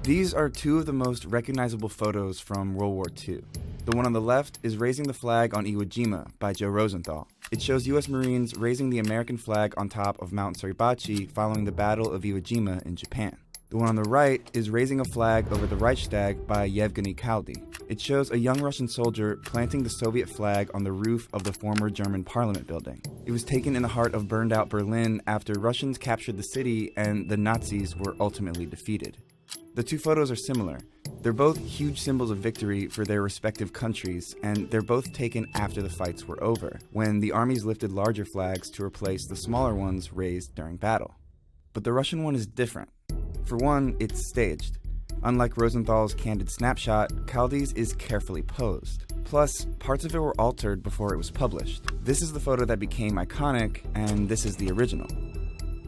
These are two of the most recognizable photos from World War II. The one on the left is Raising the Flag on Iwo Jima by Joe Rosenthal. It shows U.S. Marines raising the American flag on top of Mount Suribachi following the Battle of Iwo Jima in Japan. The one on the right is Raising a Flag over the Reichstag by Yevgeny Kaldy. It shows a young Russian soldier planting the Soviet flag on the roof of the former German parliament building. It was taken in the heart of burned-out Berlin after Russians captured the city and the Nazis were ultimately defeated. The two photos are similar. They're both huge symbols of victory for their respective countries, and they're both taken after the fights were over, when the armies lifted larger flags to replace the smaller ones raised during battle. But the Russian one is different. For one, it's staged. Unlike Rosenthal's candid snapshot, Kaldy's is carefully posed. Plus, parts of it were altered before it was published. This is the photo that became iconic, and this is the original.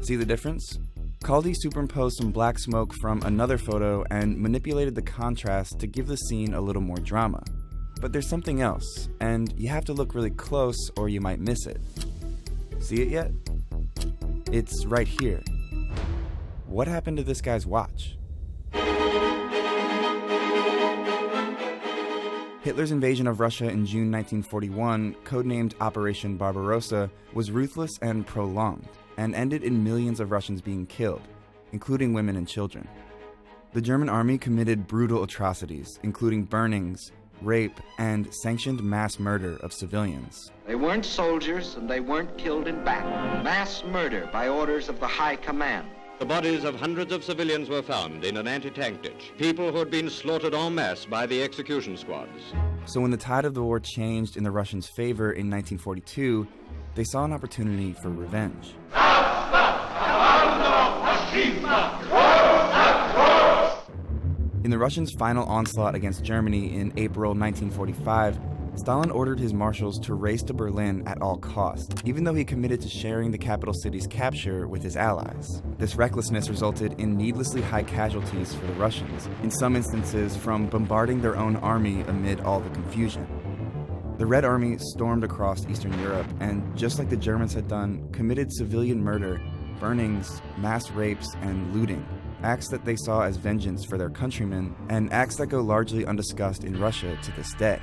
See the difference? Kaldy superimposed some black smoke from another photo and manipulated the contrast to give the scene a little more drama. But there's something else, and you have to look really close or you might miss it. See it yet? It's right here. What happened to this guy's watch? Hitler's invasion of Russia in June 1941, codenamed Operation Barbarossa, was ruthless and prolonged, and ended in millions of Russians being killed, including women and children. The German army committed brutal atrocities, including burnings, rape, and sanctioned mass murder of civilians. They weren't soldiers and they weren't killed in battle. Mass murder by orders of the High Command. The bodies of hundreds of civilians were found in an anti-tank ditch. People who had been slaughtered en masse by the execution squads. So when the tide of the war changed in the Russians' favor in 1942, they saw an opportunity for revenge. In the Russians' final onslaught against Germany in April 1945, Stalin ordered his marshals to race to Berlin at all costs, even though he committed to sharing the capital city's capture with his allies. This recklessness resulted in needlessly high casualties for the Russians, in some instances from bombarding their own army amid all the confusion. The Red Army stormed across Eastern Europe and, just like the Germans had done, committed civilian murder, burnings, mass rapes, and looting, acts that they saw as vengeance for their countrymen, and acts that go largely undiscussed in Russia to this day.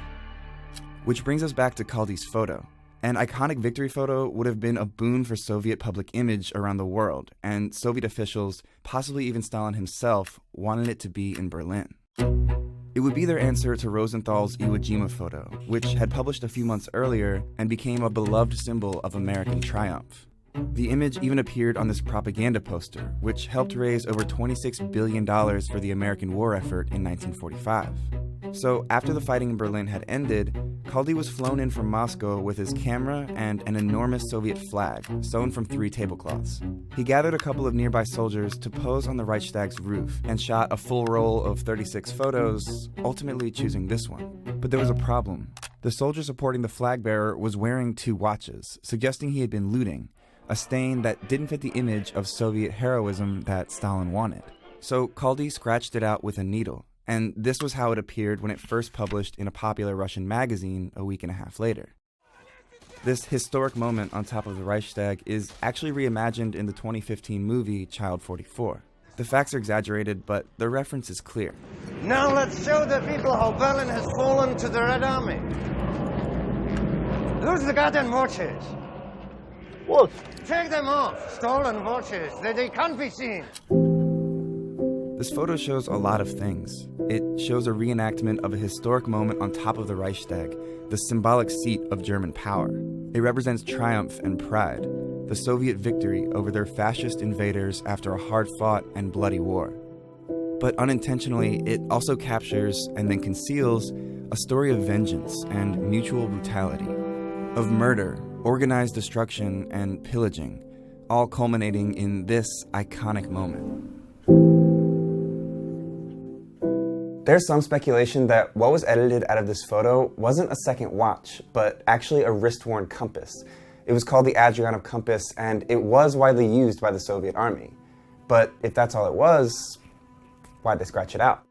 Which brings us back to Kaldy's photo. An iconic victory photo would have been a boon for Soviet public image around the world, and Soviet officials, possibly even Stalin himself, wanted it to be in Berlin. It would be their answer to Rosenthal's Iwo Jima photo, which had published a few months earlier and became a beloved symbol of American triumph. The image even appeared on this propaganda poster, which helped raise over $26 billion for the American war effort in 1945. So after the fighting in Berlin had ended, Kaldy was flown in from Moscow with his camera and an enormous Soviet flag, sewn from 3 tablecloths. He gathered a couple of nearby soldiers to pose on the Reichstag's roof and shot a full roll of 36 photos, ultimately choosing this one. But there was a problem. The soldier supporting the flag bearer was wearing 2 watches, suggesting he had been looting, a stain that didn't fit the image of Soviet heroism that Stalin wanted. So Kaldy scratched it out with a needle, and this was how it appeared when it first published in a popular Russian magazine a week and a half later. This historic moment on top of the Reichstag is actually reimagined in the 2015 movie Child 44. The facts are exaggerated, but the reference is clear. Now let's show the people how Berlin has fallen to the Red Army. Lose the goddamn watches. What? Take them off. Stolen watches. They can't be seen. This photo shows a lot of things. It shows a reenactment of a historic moment on top of the Reichstag, the symbolic seat of German power. It represents triumph and pride, the Soviet victory over their fascist invaders after a hard-fought and bloody war. But unintentionally, it also captures and then conceals a story of vengeance and mutual brutality, of murder, organized destruction, and pillaging, all culminating in this iconic moment. There's some speculation that what was edited out of this photo wasn't a second watch, but actually a wrist-worn compass. It was called the Adrianov compass, and it was widely used by the Soviet army. But if that's all it was, why'd they scratch it out?